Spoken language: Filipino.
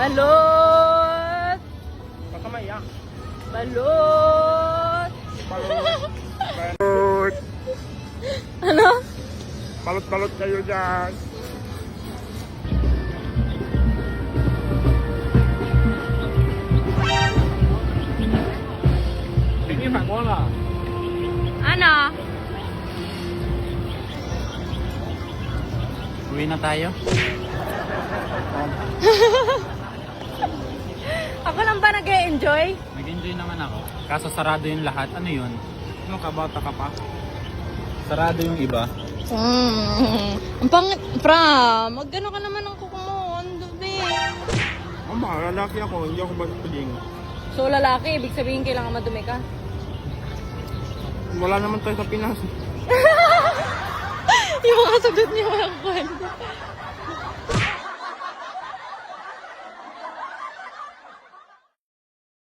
Balot! Baka maiyak. Balot! Balot. Ano? Balot-balot kayo dyan. Hindi pa ko na. Ano? Uwi na tayo. Ako lang ba nag-e-enjoy? Nag-enjoy naman ako. Kaso sarado yung lahat. Ano yun? Ano ka, bata ka pa? Sarado yung iba. Ang pangit, Pram, mag-ano ka naman ng kuko mo, ang dumi. Lalaki ako, hindi ako baling. So lalaki, ibig sabihin kailangan madumi ka? Wala naman tayo sa Pinas. Yung mga sagot niya walang kwento.